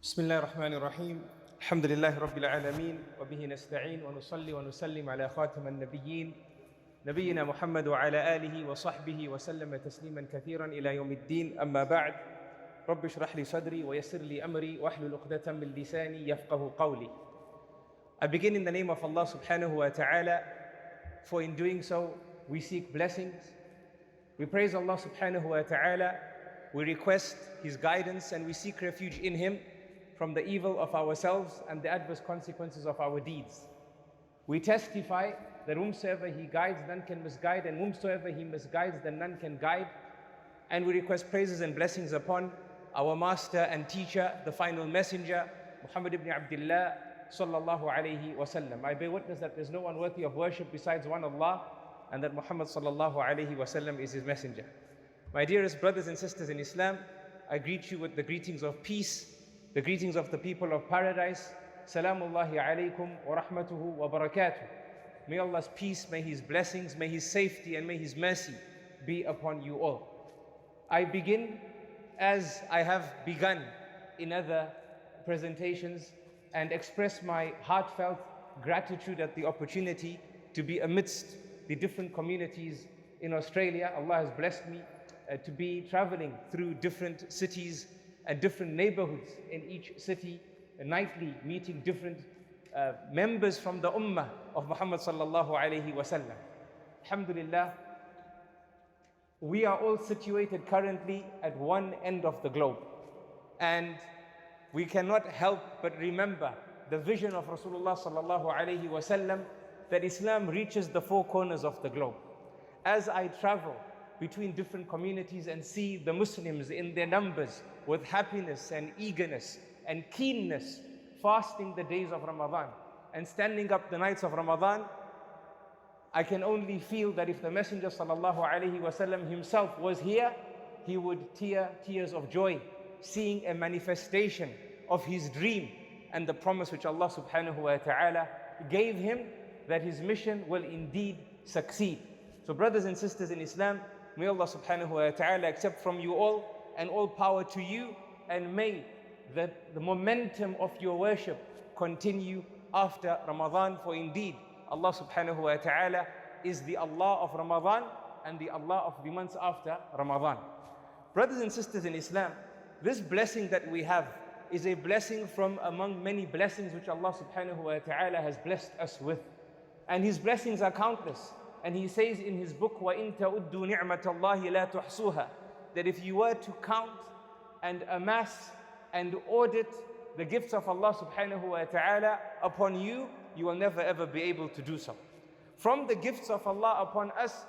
بسم الله الرحمن الرحيم الحمد لله رب العالمين وبه نستعين ونصلي ونسلم على خاتم النبيين نبينا محمد وعلى آله وصحبه وسلم تسليما كثيرا إلى يوم الدين أما بعد رب اشرح لي صدري ويسر لي أمري واحلل عقدة من لساني يفقه قولي. I begin in the name of Allah subhanahu wa ta'ala, for in doing so we seek blessings. We praise Allah subhanahu wa ta'ala, we request His guidance and we seek refuge in Him from the evil of ourselves and the adverse consequences of our deeds. We testify that whomsoever He guides, none can misguide, and whomsoever He misguides, then none can guide. And we request praises and blessings upon our master and teacher, the final messenger, Muhammad ibn Abdullah sallallahu alayhi wasallam. I bear witness that there is no one worthy of worship besides one Allah, and that Muhammad sallallahu alayhi wasallam is His messenger. My dearest brothers and sisters in Islam, I greet you with the greetings of peace, the greetings of the people of paradise. Salamullahi alaykum wa rahmatuhu wa barakatuh. May Allah's peace, may His blessings, may His safety and may His mercy be upon you all. I begin as I have begun in other presentations and express my heartfelt gratitude at the opportunity to be amidst the different communities in Australia. Allah has blessed me to be traveling through different cities and different neighborhoods in each city, nightly meeting different members from the ummah of Muhammad sallallahu alayhi wasallam. Alhamdulillah, we are all situated currently at one end of the globe, and we cannot help but remember the vision of Rasulullah sallallahu alayhi wasallam that Islam reaches the four corners of the globe. As I travel between different communities and see the Muslims in their numbers with happiness and eagerness and keenness, fasting the days of Ramadan and standing up the nights of Ramadan, I can only feel that if the Messenger sallallahu alaihi wasallam himself was here, he would tear tears of joy, seeing a manifestation of his dream and the promise which Allah subhanahu wa ta'ala gave him, that his mission will indeed succeed. So brothers and sisters in Islam, may Allah subhanahu wa ta'ala accept from you all and all power to you, and may the momentum of your worship continue after Ramadan, for indeed Allah subhanahu wa ta'ala is the Allah of Ramadan and the Allah of the months after Ramadan. Brothers and sisters in Islam, this blessing that we have is a blessing from among many blessings which Allah subhanahu wa ta'ala has blessed us with. And His blessings are countless. And He says in His book, وَإِن تَعُدُّوا نِعْمَةَ اللَّهِ لَا تُحْصُوهَا, that if you were to count and amass and audit the gifts of Allah subhanahu wa ta'ala upon you, you will never ever be able to do so. From the gifts of Allah upon us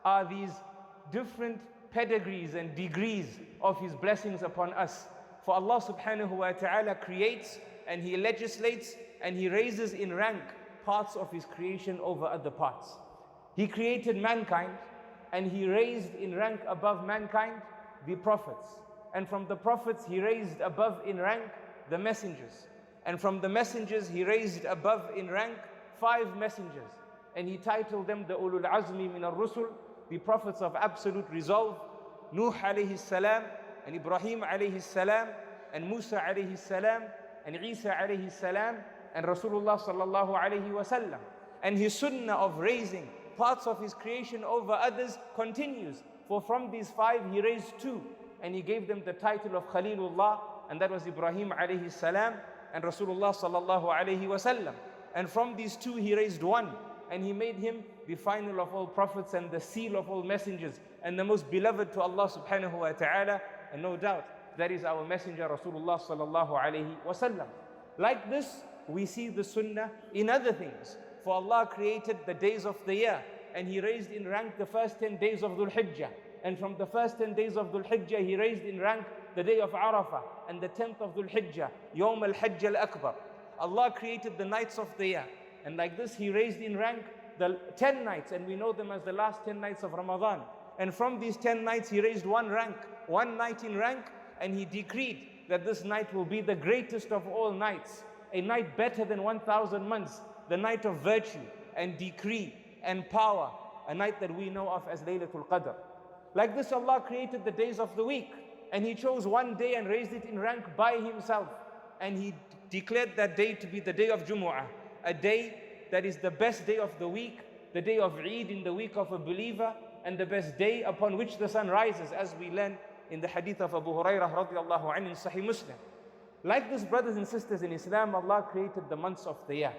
are these different pedigrees and degrees of His blessings upon us. For Allah subhanahu wa ta'ala creates and He legislates and He raises in rank parts of His creation over other parts. He created mankind and He raised in rank above mankind the prophets. And from the prophets He raised above in rank the messengers. And from the messengers He raised above in rank 5 messengers. And He titled them the Ulul Azmi min al-Rusul, the prophets of absolute resolve. Nuh alayhi salam, and Ibrahim alayhi salam, and Musa alayhi salam, and Isa alayhi salam, and Rasulullah sallallahu alayhi wasallam. And His sunnah of raising parts of His creation over others continues. For from these 5 He raised 2, and He gave them the title of Khalilullah, and that was Ibrahim alayhi salam and Rasulullah sallallahu alayhi wasallam. And from these 2 He raised 1, and He made him the final of all prophets and the seal of all messengers and the most beloved to Allah subhanahu wa ta'ala. And no doubt that is our messenger Rasulullah sallallahu alayhi wasallam. Like this, we see the sunnah in other things. For Allah created the days of the year, and He raised in rank the first 10 days of Dhul Hijjah. And from the first 10 days of Dhul Hijjah, He raised in rank the day of Arafah and the 10th of Dhul Hijjah, Yawm al-Hajj al-Akbar. Allah created the nights of the year, and like this He raised in rank the 10 nights, and we know them as the last 10 nights of Ramadan. And from these 10 nights He raised one night in rank, and He decreed that this night will be the greatest of all nights, a night better than 1,000 months, the night of virtue and decree and power, a night that we know of as Laylatul Qadr. Like this, Allah created the days of the week, and He chose one day and raised it in rank by Himself. and he declared that day to be the day of Jumu'ah, a day that is the best day of the week, the day of Eid in the week of a believer, and the best day upon which the sun rises, as we learn in the hadith of Abu Hurairah radiallahu anhu in Sahih Muslim. Like this, brothers and sisters in Islam, Allah created the months of the year,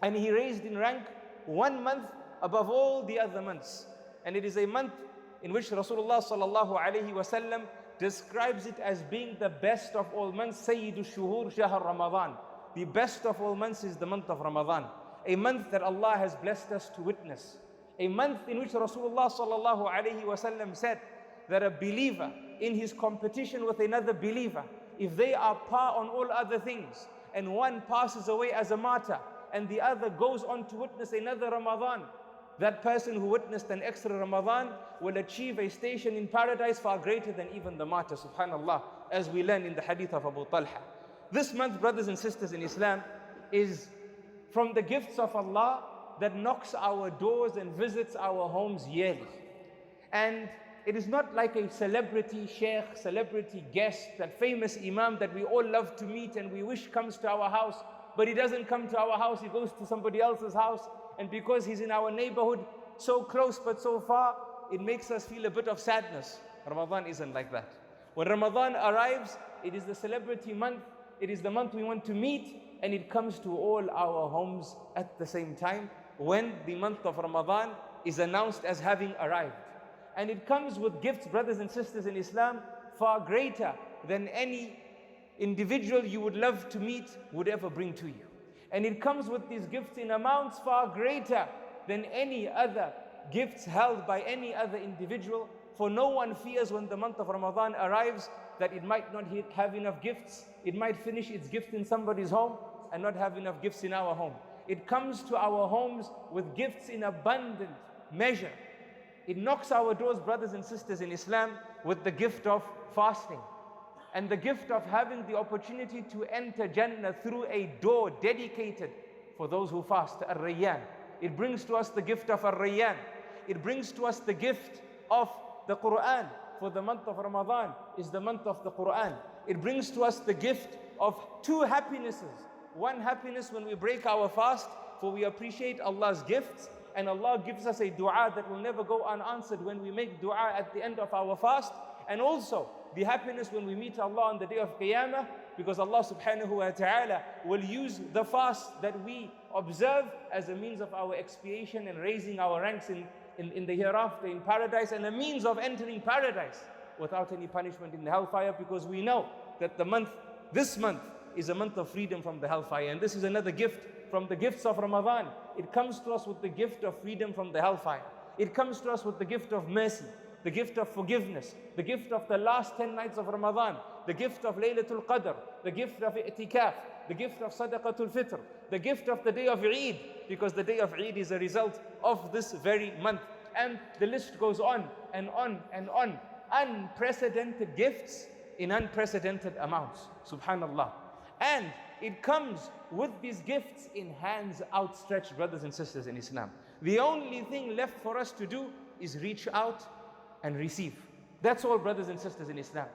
and He raised in rank one month above all the other months. And it is a month in which Rasulullah sallallahu alaihi wasallam describes it as being the best of all months. Sayyidu shuhur shahr Ramadan. The best of all months is the month of Ramadan. A month that Allah has blessed us to witness. A month in which Rasulullah sallallahu alaihi wasallam said that a believer in his competition with another believer, if they are par on all other things, and one passes away as a martyr, and the other goes on to witness another Ramadan, that person who witnessed an extra Ramadan will achieve a station in paradise far greater than even the martyr, subhanallah, as we learn in the hadith of Abu Talha. This month, brothers and sisters in Islam, is from the gifts of Allah that knocks our doors and visits our homes yearly. And it is not like a celebrity sheikh, celebrity guest, that famous imam that we all love to meet and we wish comes to our house, but he doesn't come to our house, he goes to somebody else's house, and because he's in our neighborhood, so close but so far, it makes us feel a bit of sadness. Ramadan isn't like that. When Ramadan arrives, it is the celebrity month, it is the month we want to meet, and it comes to all our homes at the same time when the month of Ramadan is announced as having arrived. And it comes with gifts, brothers and sisters in Islam, far greater than any individual you would love to meet would ever bring to you. And it comes with these gifts in amounts far greater than any other gifts held by any other individual. For no one fears when the month of Ramadan arrives that it might not have enough gifts. It might finish its gift in somebody's home and not have enough gifts in our home. It comes to our homes with gifts in abundant measure. It knocks our doors, brothers and sisters in Islam, with the gift of fasting and the gift of having the opportunity to enter Jannah through a door dedicated for those who fast, Ar-Rayyan. It brings to us the gift of Ar-Rayyan. It brings to us the gift of the Qur'an. For the month of Ramadan is the month of the Qur'an. It brings to us the gift of two happinesses. One happiness when we break our fast, for we appreciate Allah's gifts, and Allah gives us a dua that will never go unanswered when we make dua at the end of our fast. And also the happiness when we meet Allah on the day of Qiyamah, because Allah subhanahu wa ta'ala will use the fast that we observe as a means of our expiation and raising our ranks in the hereafter in paradise, and a means of entering paradise without any punishment in the hellfire, because we know that this month is a month of freedom from the hellfire. And this is another gift from the gifts of Ramadan. It comes to us with the gift of freedom from the hellfire. It comes to us with the gift of mercy, the gift of forgiveness, the gift of the last 10 nights of Ramadan, the gift of Laylatul Qadr, the gift of i'tikaf, the gift of Sadaqatul Fitr, the gift of the day of Eid, because the day of Eid is a result of this very month. And the list goes on and on and on. Unprecedented gifts in unprecedented amounts. Subhanallah. And it comes with these gifts in hands outstretched, brothers and sisters in Islam. The only thing left for us to do is reach out and receive. That's all, brothers and sisters in Islam.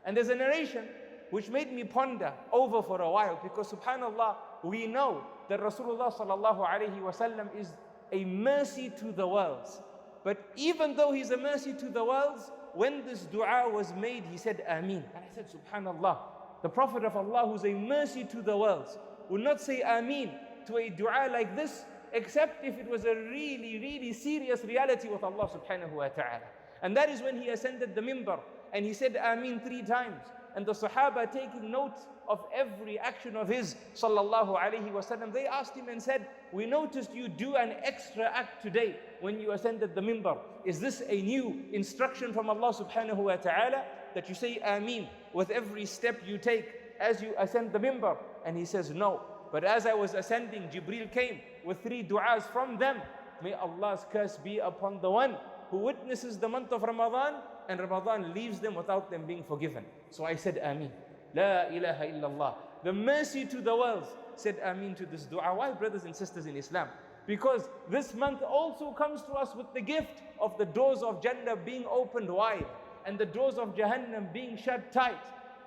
And there's a narration which made me ponder over for a while, because subhanallah, we know that Rasulullah sallallahu alaihi wasallam is a mercy to the worlds. But even though he's a mercy to the worlds, when this dua was made, he said Ameen. And I said, subhanallah, the Prophet of Allah, who's a mercy to the worlds, would not say Ameen to a dua like this, except if it was a really, really serious reality with Allah subhanahu wa ta'ala. And that is when he ascended the mimbar and he said Ameen 3 times. And the Sahaba, taking note of every action of his, sallallahu alayhi wasallam, they asked him and said, we noticed you do an extra act today when you ascended the mimbar. Is this a new instruction from Allah subhanahu wa ta'ala, that you say Ameen with every step you take as you ascend the mimbar? And he says, no. But as I was ascending, Jibreel came with 3 du'as from them. May Allah's curse be upon the one who witnesses the month of Ramadan and Ramadan leaves them without them being forgiven. So I said Ameen. La ilaha illallah. The mercy to the world said Ameen to this dua. Why, brothers and sisters in Islam? Because this month also comes to us with the gift of the doors of Jannah being opened wide and the doors of Jahannam being shut tight.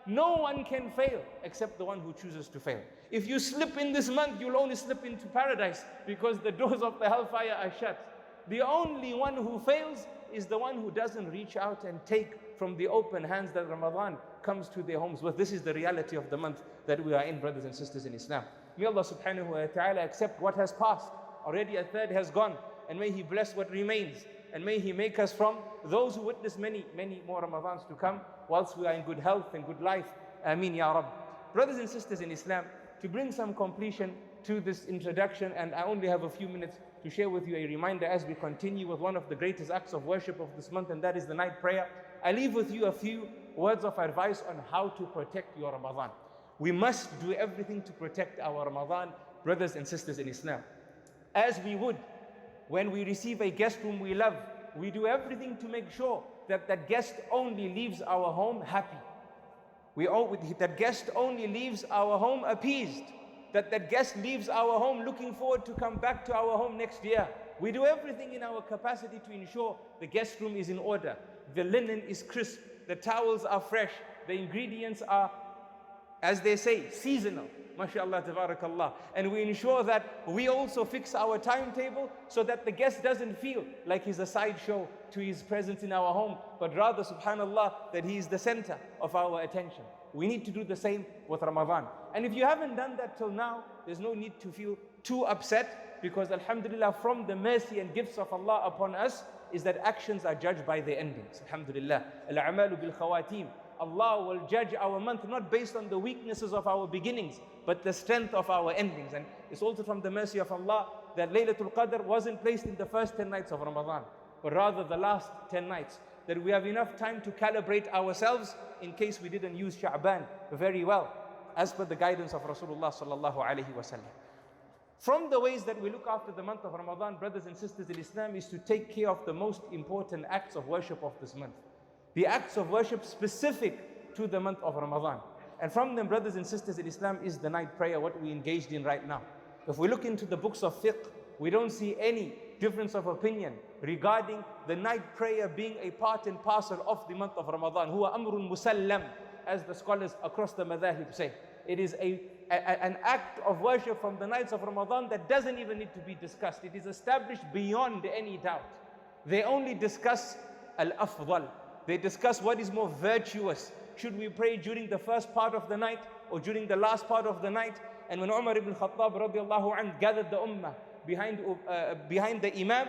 no one can fail except the one who chooses to fail. If you slip in this month, you'll only slip into paradise because the doors of the hellfire are shut. The only one who fails is the one who doesn't reach out and take from the open hands that Ramadan comes to their homes with. This is the reality of the month that we are in, brothers and sisters in Islam. May Allah subhanahu wa ta'ala accept what has passed. Already a third has gone, and may He bless what remains. And may He make us from those who witness many, many more Ramadans to come, whilst we are in good health and good life. Ameen Ya Rabb. Brothers and sisters in Islam, to bring some completion to this introduction, and I only have a few minutes to share with you a reminder as we continue with one of the greatest acts of worship of this month, and that is the night prayer. I leave with you a few words of advice on how to protect your Ramadan. We must do everything to protect our Ramadan, brothers and sisters in Islam. As we would when we receive a guest whom we love, we do everything to make sure that that guest only leaves our home happy. That guest only leaves our home appeased. That guest leaves our home looking forward to come back to our home next year. We do everything in our capacity to ensure the guest room is in order, the linen is crisp, the towels are fresh, the ingredients are, as they say, seasonal. MashaAllah, tabarakallah. And we ensure that we also fix our timetable so that the guest doesn't feel like he's a sideshow to his presence in our home, but rather, subhanallah, that he is the center of our attention. We need to do the same with Ramadan. And if you haven't done that till now, there's no need to feel too upset, because alhamdulillah, from the mercy and gifts of Allah upon us is that actions are judged by their endings. Alhamdulillah. Al-a'malu bil khawatim. Allah will judge our month not based on the weaknesses of our beginnings, but the strength of our endings. And it's also from the mercy of Allah that Laylatul Qadr wasn't placed in the first 10 nights of Ramadan, but rather the last 10 nights, that we have enough time to calibrate ourselves in case we didn't use Sha'ban very well, as per the guidance of Rasulullah sallallahu alaihi wasallam. From the ways that we look after the month of Ramadan, brothers and sisters in Islam, is to take care of the most important acts of worship of this month. The acts of worship specific to the month of Ramadan. And from them, brothers and sisters in Islam, is the night prayer, what we engaged in right now. If we look into the books of fiqh, we don't see any difference of opinion regarding the night prayer being a part and parcel of the month of Ramadan. Huwa amrun musallam, as the scholars across the madhahib say. It is an act of worship from the nights of Ramadan that doesn't even need to be discussed. It is established beyond any doubt. They only discuss al-afdal. They discuss what is more virtuous. Should we pray during the first part of the night or during the last part of the night? And when Umar ibn Khattab radiallahu anhu gathered the ummah behind the imam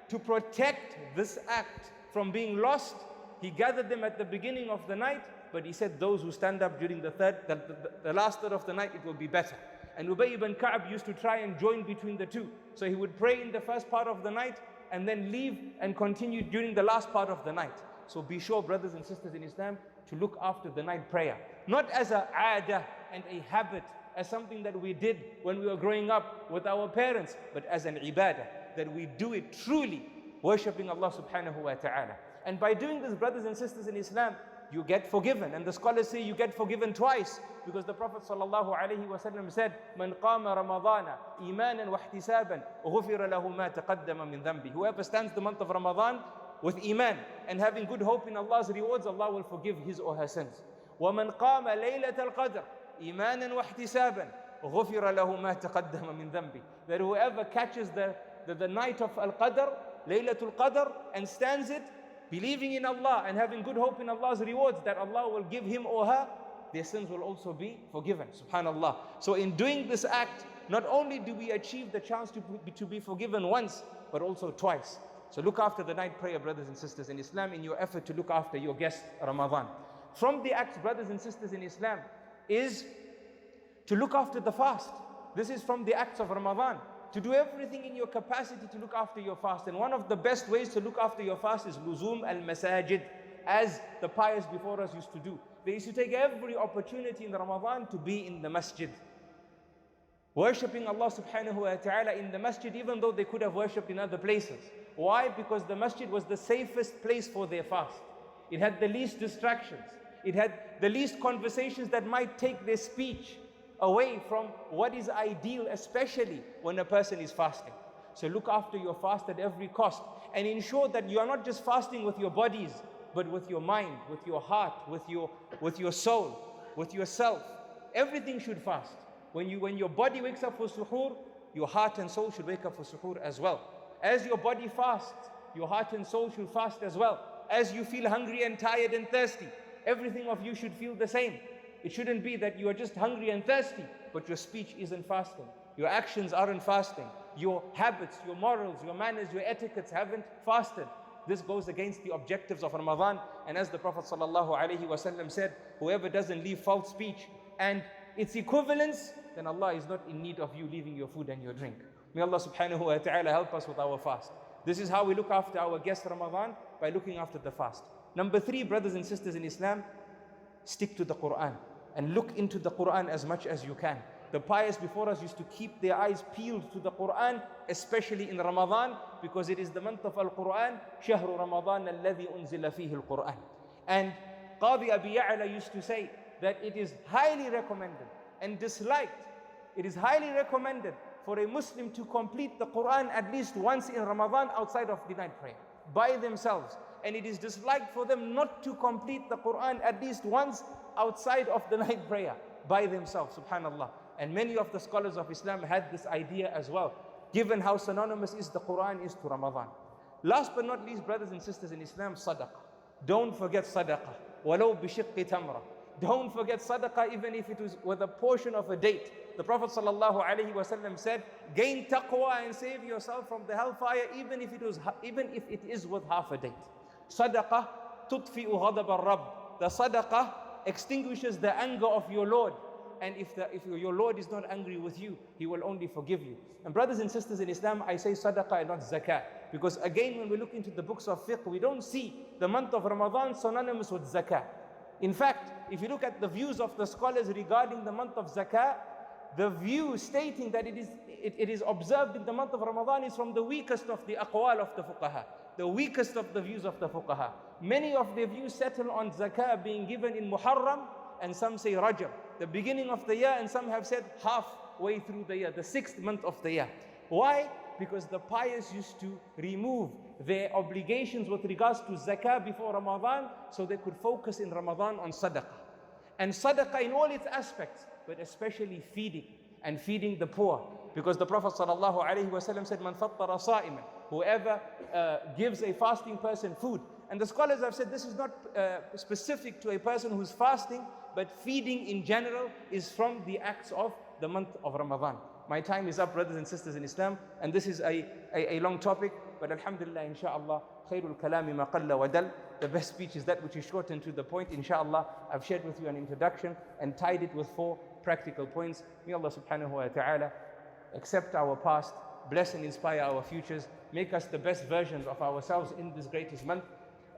to protect this act from being lost, he gathered them at the beginning of the night, but he said those who stand up during the last third of the night, it will be better. And Ubay ibn Ka'b used to try and join between the two. So he would pray in the first part of the night and then leave and continue during the last part of the night. So be sure, brothers and sisters in Islam, to look after the night prayer. Not as a aada and a habit, as something that we did when we were growing up with our parents, but as an ibadah, that we do it truly, worshipping Allah subhanahu wa ta'ala. And by doing this, brothers and sisters in Islam, you get forgiven. And the scholars say you get forgiven twice, because the Prophet sallallahu alaihi wasallam said, "Man qama Ramadana imanan wa ihtisaban, ghufira lahu ma taqaddama min dhanbi." Whoever stands the month of Ramadan with iman and having good hope in Allah's rewards, Allah will forgive his or her sins. وَمَنْ قَامَ لَيْلَةَ الْقَدْرِ إِيمَانًا وَاحْتِسَابًا غُفِرَ لَهُ مَا تَقَدَّمَ مِنْ ذَنْبِهِ. That whoever catches the night of Al-Qadr, Laylatul Qadr, and stands it, believing in Allah and having good hope in Allah's rewards, that Allah will give him or her, their sins will also be forgiven. Subhanallah. So in doing this act, not only do we achieve the chance to be forgiven once, but also twice. So look after the night prayer, brothers and sisters in Islam, in your effort to look after your guest Ramadan. From the acts, brothers and sisters in Islam, is to look after the fast. This is from the acts of Ramadan. To do everything in your capacity to look after your fast. And one of the best ways to look after your fast is luzum al-masajid, as the pious before us used to do. They used to take every opportunity in Ramadan to be in the masjid, worshipping Allah subhanahu wa ta'ala in the masjid, even though they could have worshipped in other places. Why? Because the masjid was the safest place for their fast. It had the least distractions. It had the least conversations that might take their speech away from what is ideal, especially when a person is fasting. So look after your fast at every cost, and ensure that you are not just fasting with your bodies, but with your mind, with your heart, with your soul, with yourself. Everything should fast. When your body wakes up for suhoor, your heart and soul should wake up for suhoor as well. As your body fasts, your heart and soul should fast as well. As you feel hungry and tired and thirsty, everything of you should feel the same. It shouldn't be that you are just hungry and thirsty, but your speech isn't fasting. Your actions aren't fasting. Your habits, your morals, your manners, your etiquettes haven't fasted. This goes against the objectives of Ramadan. And as the Prophet ﷺ said, whoever doesn't leave false speech and its equivalence, then Allah is not in need of you leaving your food and your drink. May Allah subhanahu wa ta'ala help us with our fast. This is how we look after our guest Ramadan, by looking after the fast. Number 3, brothers and sisters in Islam, stick to the Qur'an and look into the Qur'an as much as you can. The pious before us used to keep their eyes peeled to the Qur'an, especially in Ramadan, because it is the month of Al-Qur'an, شهر رمضان الذي أنزل فيه القرآن. And Qadi Abi Ya'la used to say that it is highly recommended and disliked. It is highly recommended for a Muslim to complete the Qur'an at least once in Ramadan outside of the night prayer, by themselves. And it is disliked for them not to complete the Qur'an at least once outside of the night prayer, by themselves, subhanallah. And many of the scholars of Islam had this idea as well, given how synonymous is the Qur'an is to Ramadan. Last but not least, brothers and sisters in Islam, sadaqah. Don't forget sadaqah. وَلَوْ بِشِقِّ تَمْرَةٍ. Don't forget sadaqah, even if it was with a portion of a date. The Prophet ﷺ said, gain taqwa and save yourself from the hellfire, even if it is with half a date. Sadaqah tutfi'u ghadab al-Rabb. The sadaqah extinguishes the anger of your Lord. And if your Lord is not angry with you, He will only forgive you. And brothers and sisters in Islam, I say sadaqah and not zakah, because again, when we look into the books of fiqh, we don't see the month of Ramadan synonymous with zakah. In fact, if you look at the views of the scholars regarding the month of zakah, the view stating that it is observed in the month of Ramadan is from the weakest of the aqwal of the fuqaha, the weakest of the views of the fuqaha. Many of their views settle on zakah being given in Muharram, and some say Rajab, the beginning of the year, and some have said halfway through the year, the 6th month of the year. Why? Because the pious used to remove their obligations with regards to zakah before Ramadan, so they could focus in Ramadan on sadaqah. And sadaqah in all its aspects, but especially feeding the poor. Because the Prophet ﷺ said, Man fattara sa'iman, whoever gives a fasting person food. And the scholars have said this is not specific to a person who's fasting, but feeding in general is from the acts of the month of Ramadan. My time is up, brothers and sisters in Islam, and this is a long topic, but alhamdulillah, inshaAllah, khairul kalami ma qalla wa dal. The best speech is that which is short and to the point. Inshallah, I've shared with you an introduction and tied it with 4 practical points. May Allah subhanahu wa ta'ala accept our past, bless and inspire our futures, make us the best versions of ourselves in this greatest month.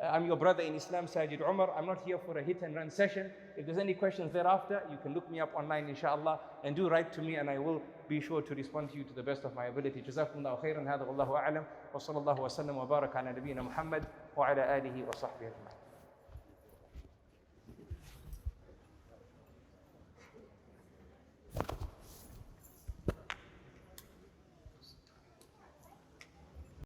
I'm your brother in Islam, Sajid Umar. I'm not here for a hit and run session. If there's any questions thereafter, you can look me up online, inshallah, and do write to me, and I will be sure to respond to you to the best of my ability. Jazakumullahu khairan, hadha wallahu a'lam, wa sallallahu wa sallam wa baraka ala nabiyyina Muhammad wa ala alihi wa sahbihi ajma'in.